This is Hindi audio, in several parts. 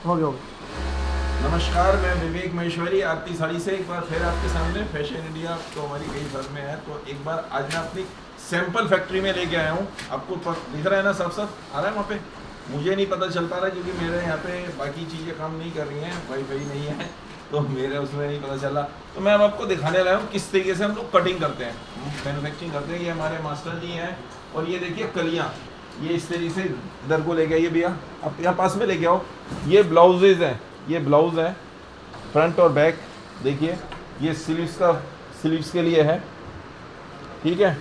हो गया। नमस्कार, मैं विवेक महेश्वरी आरती साड़ी से एक बार फिर आपके सामने। फैशन इंडिया तो हमारी कई फर्में हैं, तो एक बार आज मैं अपनी सैंपल फैक्ट्री में लेके आया हूँ। आपको दिख रहा है ना, साफ साफ आ रहा है वहाँ पे। मुझे नहीं पता चल पा रहा क्योंकि मेरे यहाँ पे बाकी चीज़ें काम नहीं कर रही हैं, वाईफाई नहीं है, तो मेरे उसमें नहीं पता चला। तो मैं अब आपको दिखाने लाया हूँ किस तरीके से हम लोग कटिंग करते हैं, मैन्युफैक्चरिंग करते हैं। ये हमारे मास्टर जी हैं, और ये देखिए कलियाँ, ये इस तरीके से इधर को लेके आइए भैया, आप यहाँ पास में लेके आओ। ये ब्लाउजेज हैं, ये ब्लाउज है फ्रंट और बैक। देखिए ये स्लीव्स के लिए है, ठीक है।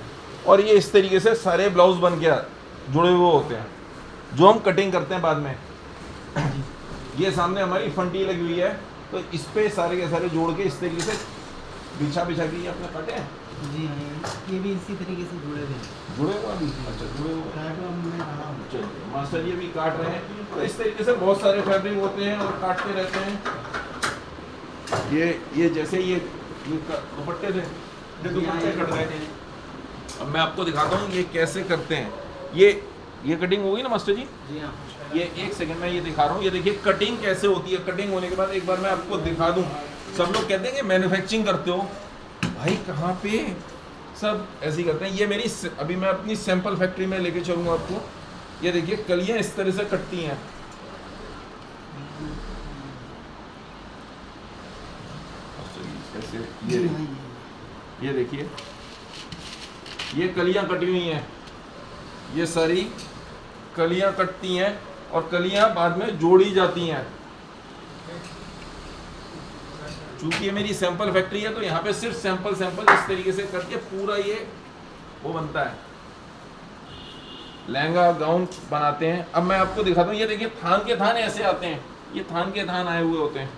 और ये इस तरीके से सारे ब्लाउज बन के जुड़े हुए होते हैं, जो हम कटिंग करते हैं बाद में। ये सामने हमारी फंटी लगी हुई है, तो इस पे सारे के सारे जोड़ के इस तरीके से बिछा के ये अपने कटे हैं जी हाँ, ये भी इसी तरीके से जुड़े हुए हैं। जुड़े हुए अभी। अच्छा, जुड़े हुए। चलिए, मास्टर ये भी काट रहे हैं। तो इस तरीके से बहुत सारे फैब्रिक होते हैं और काटते रहते हैं। ये जैसे ये दुपट्टे थे, ये दुपट्टे कट गए थे। अब मैं आपको दिखाता हूँ ये कैसे करते हैं। ये कटिंग होगी ना मास्टर जी? जी हाँ। ये एक सेकंड में ये दिखा रहा हूँ। ये देखिए कटिंग कैसे होती है। कटिंग होने के बाद एक बार मैं आपको दिखा दूँ। सब लोग कहते हैं कि मैन्युफैक्चरिंग करते हो भाई, कहाँ पे? सब ऐसे ही करते हैं। ये मेरी अभी मैं अपनी सैंपल फैक्ट्री में लेके चलूँगा आपको। ये देखिए कलियाँ इस तरह से कटती हैं। ऐसे ये देखिए, ये कलियाँ कटी हुई हैं, ये सारी कलियाँ कटती हैं और कलियाँ बाद में जोड़ी जाती हैं। चूंकि ये मेरी सैंपल फैक्ट्री है, तो यहाँ पे सिर्फ सैंपल इस तरीके से करके पूरा ये वो बनता है, लहंगा गाउन बनाते हैं। अब मैं आपको दिखाता हूँ। ये देखिए थान के थान ऐसे आते हैं, ये थान के थान आए हुए होते हैं,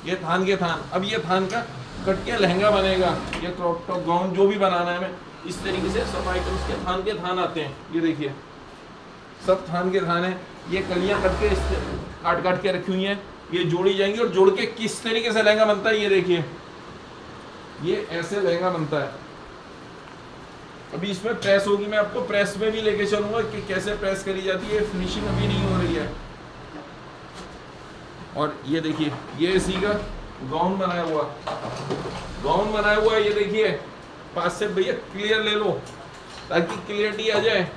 ये थान के थान। अब ये थान का कट के लहंगा बनेगा, ये क्रॉप टॉप गाउन जो भी बनाना है हमें, इस तरीके से सब आइटम्स के थान के थान आते हैं। ये देखिए सब थान के थान है। ये कलियाँ कट के काट के रखी हुई हैं, ये जोड़ी जाएंगी और जोड़ के किस तरीके से लहंगा बनता है। ये देखिए ये ऐसे लहंगा बनता है। अभी इसमें प्रेस होगी, मैं आपको प्रेस में भी लेके चलूंगा कि कैसे प्रेस करी जाती है। फिनिशिंग अभी नहीं हो रही है। और ये देखिए ये इसी का गाउन बनाया हुआ है। ये देखिए पास से भैया क्लियर ले लो ताकि क्लियरिटी आ जाए।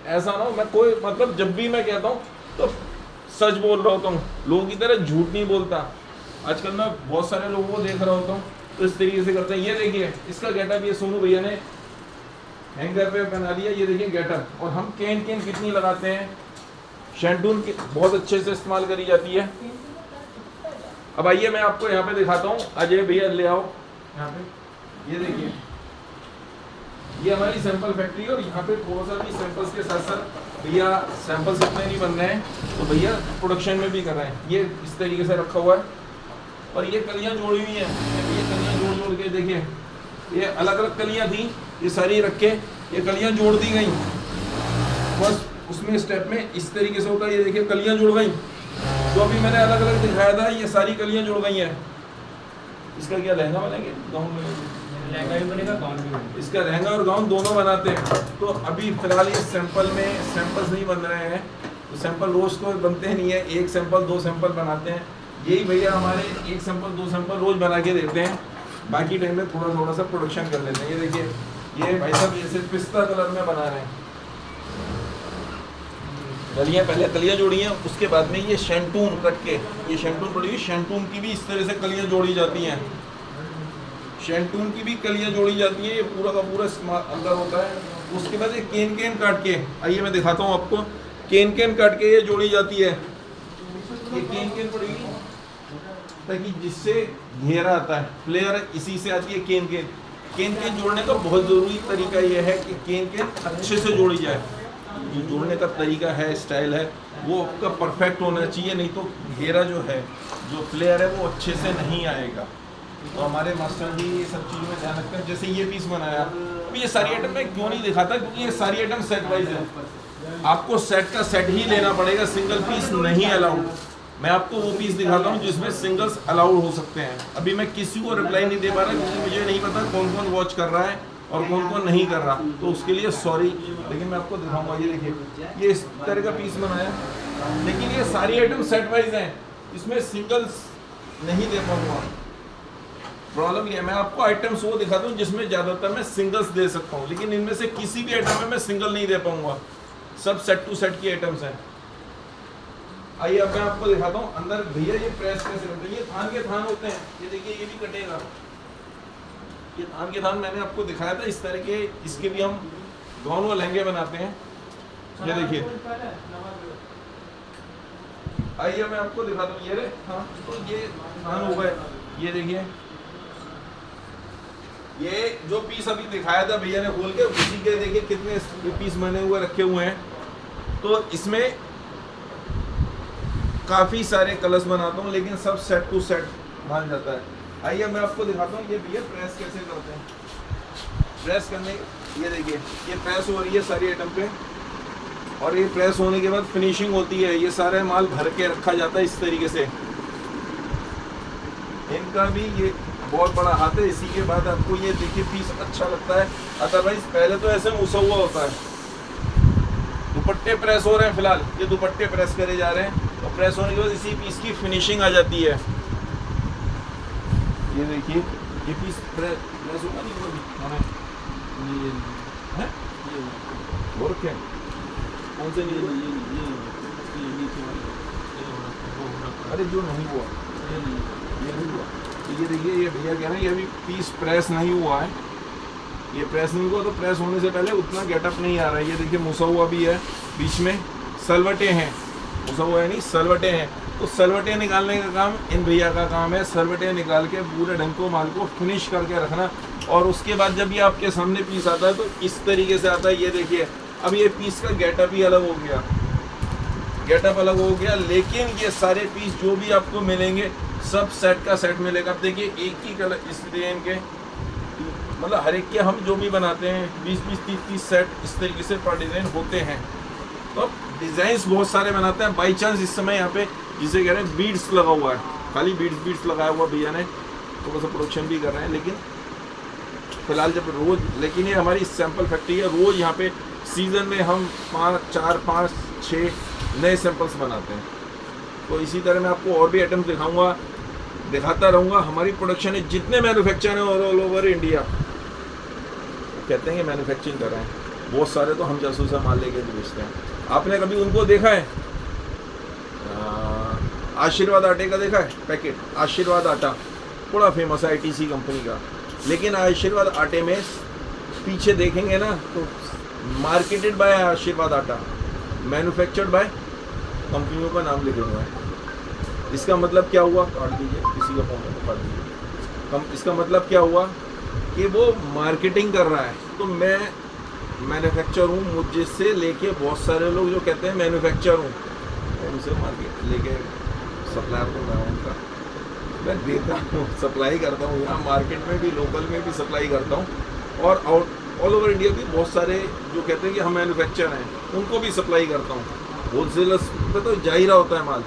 ऐसा ना हो मैं कोई मतलब जब भी मैं कहता हूँ तो सच बोल रहा होता हूँ, लोगों की तरह झूठ नहीं बोलता। आजकल मैं बहुत सारे लोगों को देख रहा होता हूँ तो इस तरीके से करते हैं। ये देखिए इसका गेटअप, ये सोनू भैया ने हैंगर पे बना लिया। ये देखिए गेटअप। और हम केन कितनी लगाते हैं, शैंटून की बहुत अच्छे से इस्तेमाल करी जाती है। अब आइए मैं आपको यहाँ पे दिखाता हूँ। अजय भैया ले आओ यहाँ पे। ये देखिए ये हमारी सैंपल फैक्ट्री है, और यहाँ पे थोड़ा सा भी सैंपल्स के साथ साथ भैया सैंपल्स इतने नहीं बन रहे हैं, तो भैया प्रोडक्शन में भी कर रहे हैं। ये इस तरीके से रखा हुआ है, और ये कलियाँ जोड़ी हुई हैं। ये कलियाँ जोड़ के देखिए, ये अलग अलग कलियाँ थी, ये सारी रख के ये कलियाँ जोड़ दी गई। बस उसमें स्टेप में इस तरीके से होता है। ये देखिए कलियाँ जुड़ गई, जो अभी मैंने अलग अलग दिखाया था, ये सारी कलियाँ जुड़ गई हैं। इसका क्या लहंगा बनेंगे, गाउन बनेंगे? लहंगा भी बनेगा, गाउन भी बनेगा। इसका लहंगा और गाउन दोनों बनाते हैं। तो अभी फिलहाल ये सैंपल में सैंपल्स नहीं बन रहे हैं, तो सैंपल रोज तो बनते नहीं है, एक सैंपल 2 सैंपल बनाते हैं। यही भैया हमारे 1 सैंपल 2 सैंपल रोज बना के देते हैं, बाकी टाइम में थोड़ा सा प्रोडक्शन कर लेते हैं। ये देखिए ये भाई साहब जैसे पिस्ता कलर में बना रहे हैं। कलियाँ पहले कलियाँ जोड़ी हैं, उसके बाद में ये शैंटून कट के, ये शैंटून पड़ी हुई, शैंटून की भी इस तरह से कलियाँ जोड़ी जाती हैं। शैंटून की भी कलियाँ जोड़ी जाती हैं। ये पूरा का पूरा अंदर होता है। उसके बाद ये केन काट के, आइए मैं दिखाता हूँ आपको। केन काट के ये जोड़ी जाती है। ये केन पड़ेगी ताकि जिससे घेरा आता है, फ्लेयर इसी से आती है। केन जोड़ने का बहुत ज़रूरी तरीका ये है कि केन अच्छे से जोड़ी जाए। जो जोड़ने का तरीका है, स्टाइल है, वो आपका परफेक्ट होना चाहिए, नहीं तो घेरा जो है, जो फ्लेयर है, वो अच्छे से नहीं आएगा। तो हमारे मास्टर जी ये सब चीज़ों में ध्यान रखते हैं। जैसे ये पीस बनाया, अब ये सारी आइटम मैं क्यों नहीं दिखाता, क्योंकि ये सारी आइटम सेट वाइज है। आपको सेट का सेट ही लेना पड़ेगा, सिंगल पीस नहीं अलाउड। मैं आपको वो पीस दिखाता हूँ जिसमें सिंगल्स अलाउड हो सकते हैं। अभी मैं किसी को रिप्लाई नहीं दे पा रहा क्योंकि मुझे नहीं पता कौन कौन वॉच कर रहा है और कौन कौन नहीं कर रहा, तो उसके लिए सॉरी, लेकिन मैं आपको दिखाऊंगा। ये देखिए ये इस तरह का पीस बनाया, लेकिन ये सारी आइटम सेट वाइज हैं। इसमें सिंगल्स नहीं दे पाऊंगा। प्रॉब्लम ये है, मैं आपको आइटम्स वो दिखाता हूँ जिसमें ज़्यादातर मैं सिंगल्स दे सकता हूँ, लेकिन इनमें से किसी भी आइटम में मैं सिंगल नहीं दे पाऊंगा। सब सेट टू सेट की आइटम्स हैं। आइए अब मैं आपको दिखाता हूँ अंदर। भैया ये प्रेस कैसे करते हैं, ये थान के थान होते हैं। ये देखिए ये भी कटेगा। ये थान के थान मैंने आपको दिखाया था इस तरह के, इसके भी हम गाउन व लहंगे बनाते हैं। ये देखिए, आइए मैं आपको दिखाता हूँ। ये रे हाँ, तो ये थान हो गए। ये देखिए, ये जो पीस अभी दिखाया था भैया ने खोल के, उसी के देखिए कितने पीस बने हुए रखे हुए हैं। तो इसमें काफ़ी सारे कलर्स बनाता हूँ, लेकिन सब सेट टू सेट मान जाता है। आइए मैं आपको दिखाता हूँ ये भैया प्रेस कैसे करते हैं। प्रेस करने, ये देखिए ये प्रेस हो रही है सारी आइटम पे, और ये प्रेस होने के बाद फिनिशिंग होती है। ये सारे माल भर के रखा जाता है इस तरीके से। इनका भी ये बहुत बड़ा हाथ है। इसी के बाद आपको ये देखिए पीस अच्छा लगता है, अदरवाइज पहले तो ऐसे मुसा हुआ होता है। दुपट्टे प्रेस हो रहे हैं फिलहाल, ये दुपट्टे प्रेस करे जा रहे हैं, और प्रेस होने के बाद इसी पीस की फिनिशिंग आ जाती है। ये देखिए ये पीस प्रेस होगा नहीं होगा, है वो रखे कौन से नहीं, अरे जो नहीं हुआ ये नहीं हुआ। ये देखिए ये भैया कह रहे हैं ये अभी पीस प्रेस नहीं हुआ है। ये प्रेस नहीं हुआ तो प्रेस होने से पहले उतना गेटअप नहीं आ रहा है। ये देखिए मुसा हुआ भी है, बीच में सलवटे हैं, मुसा हुआ है नहीं सलवटे हैं। तो सलवटे निकालने का काम इन भैया का काम है। सलवटे निकाल के पूरे ढंग को माल को फिनिश करके रखना, और उसके बाद जब ये आपके सामने पीस आता है तो इस तरीके से आता है। ये देखिए अब ये पीस का गेटअप ही अलग हो गया, गेटअप अलग हो गया। लेकिन ये सारे पीस जो भी आपको मिलेंगे सब सेट का सेट मिलेगा। अब देखिए एक ही कलर, इसलिए इनके मतलब हर एक के हम जो भी बनाते हैं 20-20, 30-30 सेट इस तरीके से पर डिज़ाइन होते हैं। तो डिज़ाइंस बहुत सारे बनाते हैं। बाई चांस इस समय यहाँ पे जिसे कह रहे हैं बीड्स लगा हुआ है, खाली बीड्स लगाया हुआ भैया ने, थोड़ा सा प्रोडक्शन भी कर रहे हैं। लेकिन फिलहाल जब रोज़, लेकिन ये हमारी सैंपल फैक्ट्री है, रोज़ यहाँ पे सीज़न में हम 4, 5, 6 नए सैंपल्स बनाते हैं। तो इसी तरह मैं आपको और भी आइटम्स दिखाता रहूँगा। हमारी प्रोडक्शन है, जितने मैन्युफैक्चर हैं ऑल ओवर इंडिया कहते हैं कि मैन्युफैक्चरिंग कर रहे हैं, बहुत सारे तो हम जासूसा माल लेके भी बेचते हैं। आपने कभी उनको देखा है आशीर्वाद आटे का देखा है पैकेट? आशीर्वाद आटा बड़ा फेमस है आईटीसी कंपनी का। लेकिन आशीर्वाद आटे में पीछे देखेंगे ना तो मार्केटेड बाय आशीर्वाद आटा, मैन्युफैक्चर्ड बाय कंपनियों का नाम लिखे हुआ है। इसका मतलब क्या हुआ? काट दीजिए, किसी का फोन है काट दीजिए। इसका मतलब क्या हुआ कि वो मार्केटिंग कर रहा है। तो मैं मैन्युफैक्चर हूँ, मुझसे लेके बहुत सारे लोग जो कहते हैं मैन्युफैक्चर हूँ, उनसे मार्केट लेके सप्लायर तो मैं उनका मैं देता हूँ, सप्लाई करता हूँ। यहाँ मार्केट में भी, लोकल में भी सप्लाई करता हूँ, और ऑल ओवर इंडिया भी बहुत सारे जो कहते हैं कि हम मैन्युफैक्चर हैं उनको भी सप्लाई करता हूँ। होलसेलर्स पे तो जा ही रहा होता है माल,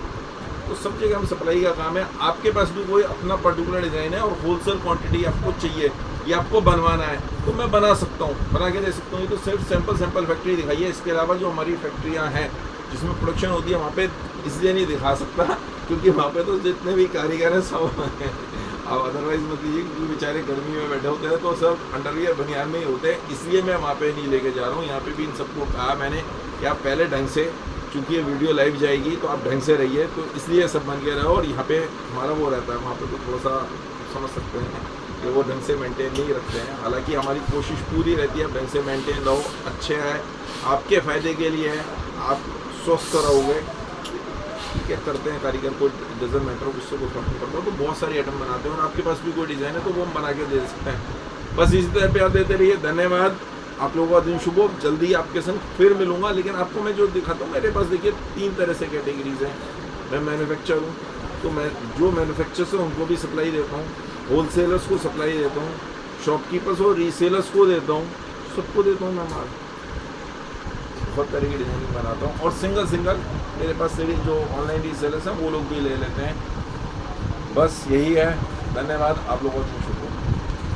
तो सब जगह हम सप्लाई का काम है। आपके पास भी कोई अपना पर्टिकुलर डिज़ाइन है और होलसेल क्वांटिटी आपको चाहिए या आपको बनवाना है तो मैं बना सकता हूँ, बना के दे सकता हूँ। ये तो सिर्फ सैंपल फैक्ट्री दिखाई है। इसके अलावा जो हमारी फैक्ट्रियाँ हैं जिसमें प्रोडक्शन होती है वहाँ पे इसलिए नहीं दिखा सकता क्योंकि वहाँ पे तो जितने भी कारीगर हैं सब हैं। अब अदरवाइज मत लीजिए क्योंकि बेचारे गर्मी में बैठे होते हैं तो सब अंडरवियर बनियान में ही होते हैं, इसलिए मैं वहाँ पे नहीं लेके जा रहा हूँ। यहाँ पे भी इन सबको कहा मैंने कि आप पहले ढंग से, चूँकि ये वीडियो लाइव जाएगी तो आप ढंग से रहिए, तो इसलिए सब बन के रहो। और यहाँ पे हमारा वो रहता है, वहाँ पे तो थोड़ा सा समझ सकते हैं कि वो ढंग से मेंटेन नहीं रखते हैं। हालांकि हमारी कोशिश पूरी रहती है ढंग से मेंटेन रहो, अच्छे है, आपके फ़ायदे के लिए है, आप स्वस्थ रहोगे। ठीक है, करते हैं कारीगर को डजन मैटर, उससे कोई फर्क नहीं पड़ता। तो बहुत सारी आइटम बनाते हैं और आपके पास भी कोई डिज़ाइन है तो वो हम बना के दे सकते हैं। बस इसी तरह प्यार देते रहिए। धन्यवाद, आप लोगों का दिन शुभ हो। जल्दी आपके संग फिर मिलूंगा। लेकिन आपको मैं जो दिखाता हूँ, मेरे पास देखिए 3 तरह से कैटेगरीज हैं। मैं मैन्युफैक्चर हूँ तो मैं जो मैन्युफैक्चरर्स हैं उनको भी सप्लाई देता हूँ, होलसेलर्स को सप्लाई देता हूँ, शॉपकीपर्स और रीसेलर्स को देता हूँ, सबको देता हूँ मैं माल। बहुत तरह की डिज़ाइनिंग बनाता हूँ और सिंगल मेरे पास से जो ऑनलाइन रीसेलर्स हैं वो लोग भी ले लेते हैं। बस यही है। धन्यवाद, आप लोगों को।